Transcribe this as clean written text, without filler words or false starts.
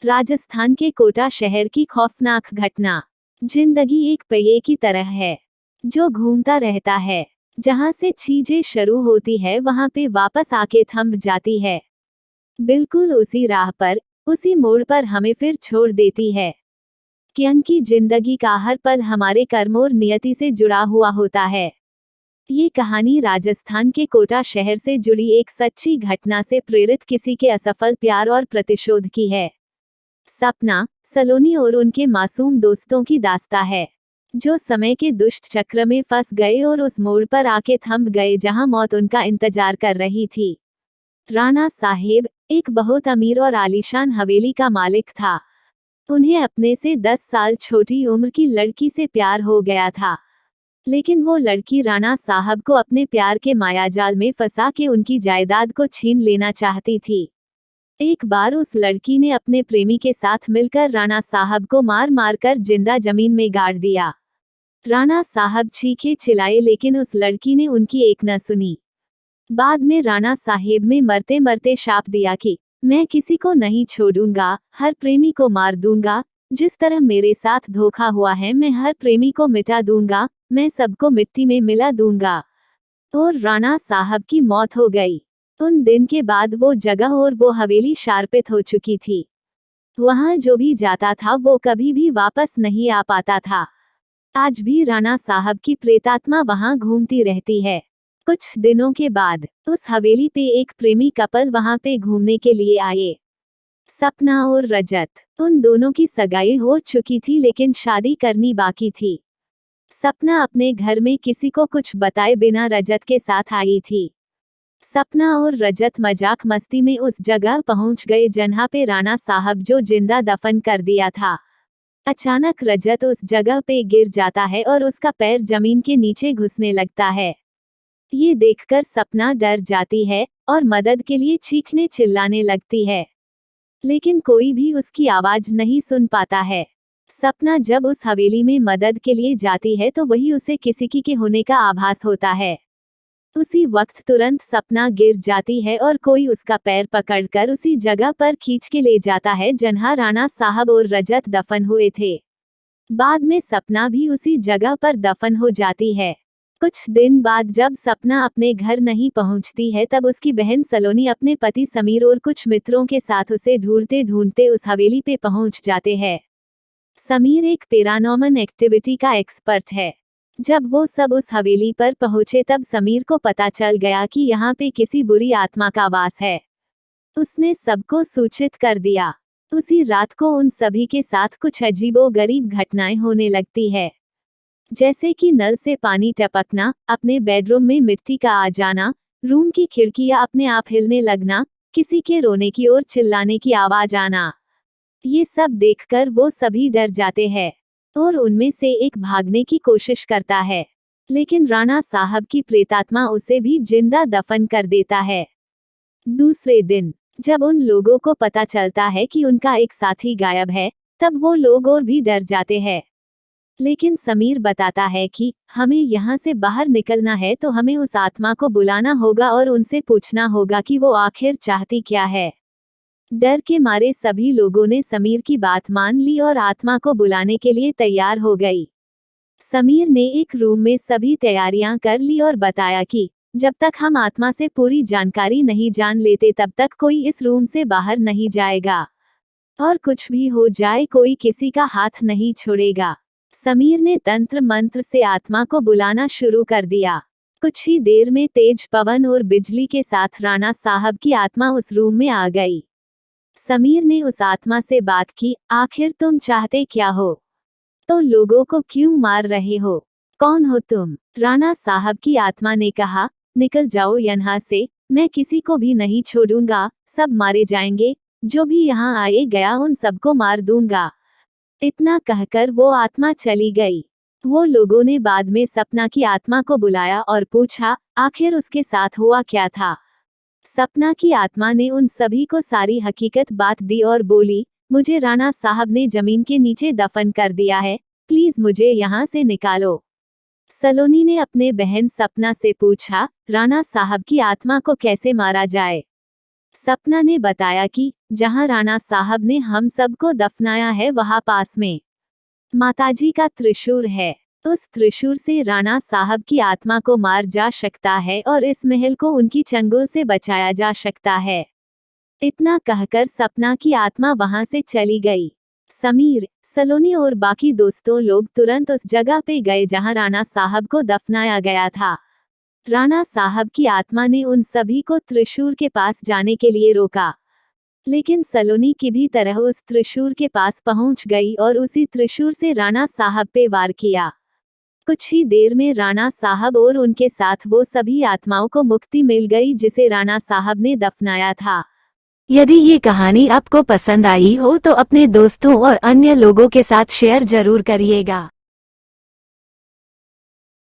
राजस्थान के कोटा शहर की खौफनाक घटना। जिंदगी एक पहिए की तरह है जो घूमता रहता है। जहां से चीजें शुरू होती है वहां पे वापस आके थम जाती है। बिल्कुल उसी राह पर, उसी मोड़ पर हमें फिर छोड़ देती है। क्योंकि जिंदगी का हर पल हमारे कर्म और नियति से जुड़ा हुआ होता है। ये कहानी राजस्थान के कोटा शहर से जुड़ी एक सच्ची घटना से प्रेरित किसी के असफल प्यार और प्रतिशोध की है। सपना, सलोनी और उनके मासूम दोस्तों की दास्तां है, जो समय के दुष्ट चक्र में फंस गए और उस मोड़ पर आके थम गए जहां मौत उनका इंतजार कर रही थी। राणा साहेब एक बहुत अमीर और आलीशान हवेली का मालिक था। उन्हें अपने से 10 साल छोटी उम्र की लड़की से प्यार हो गया था, लेकिन वो लड़की राणा साहब को अपने प्यार के मायाजाल में फंसा के उनकी जायदाद को छीन लेना चाहती थी। एक बार उस लड़की ने अपने प्रेमी के साथ मिलकर राणा साहब को मार मार कर जिंदा जमीन में गाड़ दिया। राणा साहब चीखे चिल्लाए लेकिन उस लड़की ने उनकी एक न सुनी। बाद में राणा साहेब में मरते मरते शाप दिया कि मैं किसी को नहीं छोड़ूंगा, हर प्रेमी को मार दूंगा। जिस तरह मेरे साथ धोखा हुआ है मैं हर प्रेमी को मिटा दूंगा, मैं सबको मिट्टी में मिला दूंगा। और राणा साहब की मौत हो गई। उन दिन के बाद वो जगह और वो हवेली शार्पित हो चुकी थी। वहां जो भी जाता था वो कभी भी वापस नहीं आ पाता था। आज भी राणा साहब की प्रेतात्मा वहां घूमती रहती है। कुछ दिनों के बाद उस हवेली पे एक प्रेमी कपल वहां पे घूमने के लिए आए। सपना और रजत, उन दोनों की सगाई हो चुकी थी लेकिन शादी करनी बाकी थी। सपना अपने घर में किसी को कुछ बताए बिना रजत के साथ आई थी। सपना और रजत मजाक मस्ती में उस जगह पहुंच गए जहां पे राणा साहब जो जिंदा दफन कर दिया था। अचानक रजत उस जगह पे गिर जाता है और उसका पैर जमीन के नीचे घुसने लगता है। ये देखकर सपना डर जाती है और मदद के लिए चीखने चिल्लाने लगती है, लेकिन कोई भी उसकी आवाज नहीं सुन पाता है। सपना जब उस हवेली में मदद के लिए जाती है तो वही उसे किसी के होने का आभास होता है। उसी वक्त तुरंत सपना गिर जाती है और कोई उसका पैर पकड़कर उसी जगह पर खींच के ले जाता है जहां राणा साहब और रजत दफन हुए थे। बाद में सपना भी उसी जगह पर दफन हो जाती है। कुछ दिन बाद जब सपना अपने घर नहीं पहुंचती है तब उसकी बहन सलोनी अपने पति समीर और कुछ मित्रों के साथ उसे ढूंढते ढूंढते उस हवेली पे पहुंच जाते हैं। समीर एक पैरानॉर्मल एक्टिविटी का एक्सपर्ट है। जब वो सब उस हवेली पर पहुंचे तब समीर को पता चल गया कि यहाँ पे किसी बुरी आत्मा का वास है। उसने सबको सूचित कर दिया। उसी रात को उन सभी के साथ कुछ अजीबोगरीब घटनाएं होने लगती है, जैसे कि नल से पानी टपकना, अपने बेडरूम में मिट्टी का आ जाना, रूम की खिड़कियां अपने आप हिलने लगना, किसी के रोने की और चिल्लाने की आवाज आना। ये सब देखकर वो सभी डर जाते हैं और उनमें से एक भागने की कोशिश करता है, लेकिन राणा साहब की प्रेतात्मा उसे भी जिंदा दफन कर देता है। दूसरे दिन जब उन लोगों को पता चलता है कि उनका एक साथी गायब है, तब वो लोग और भी डर जाते हैं। लेकिन समीर बताता है कि हमें यहाँ से बाहर निकलना है तो हमें उस आत्मा को बुलाना होगा और उनसे पूछना होगा कि वो आखिर चाहती क्या है। डर के मारे सभी लोगों ने समीर की बात मान ली और आत्मा को बुलाने के लिए तैयार हो गई। समीर ने एक रूम में सभी तैयारियां कर ली और बताया कि जब तक हम आत्मा से पूरी जानकारी नहीं जान लेते तब तक कोई इस रूम से बाहर नहीं जाएगा, और कुछ भी हो जाए कोई किसी का हाथ नहीं छोड़ेगा। समीर ने तंत्र मंत्र से आत्मा को बुलाना शुरू कर दिया। कुछ ही देर में तेज पवन और बिजली के साथ राणा साहब की आत्मा उस रूम में आ गई। समीर ने उस आत्मा से बात की, आखिर तुम चाहते क्या हो? तो लोगों को क्यों मार रहे हो? कौन हो तुम? राणा साहब की आत्मा ने कहा, निकल जाओ यहाँ से, मैं किसी को भी नहीं छोड़ूंगा, सब मारे जाएंगे, जो भी यहाँ आए गया उन सबको मार दूंगा। इतना कहकर वो आत्मा चली गई। वो लोगों ने बाद में सपना की आत्मा को बुलाया और पूछा, आखिर उसके साथ हुआ क्या था? सपना की आत्मा ने उन सभी को सारी हकीकत बात दी और बोली, मुझे राणा साहब ने जमीन के नीचे दफन कर दिया है, प्लीज मुझे यहाँ से निकालो। सलोनी ने अपने बहन सपना से पूछा, राणा साहब की आत्मा को कैसे मारा जाए? सपना ने बताया कि जहां राणा साहब ने हम सबको दफनाया है वहां पास में माताजी का त्रिशूल है। उस त्रिशूल से राणा साहब की आत्मा को मार जा सकता है और इस महल को उनकी चंगुल से बचाया जा सकता है। इतना कहकर सपना की आत्मा वहां से चली गई। समीर, सलोनी और बाकी दोस्तों लोग तुरंत उस जगह पे गए जहां राणा साहब को दफनाया गया था। राणा साहब की आत्मा ने उन सभी को त्रिशूल के पास जाने के लिए रोका, लेकिन सलोनी की भी तरह उस त्रिशूल के पास पहुंच गई और उसी त्रिशूल से राणा साहब पे वार किया। कुछ ही देर में राणा साहब और उनके साथ वो सभी आत्माओं को मुक्ति मिल गई जिसे राणा साहब ने दफनाया था। यदि ये कहानी आपको पसंद आई हो तो अपने दोस्तों और अन्य लोगों के साथ शेयर जरूर करिएगा।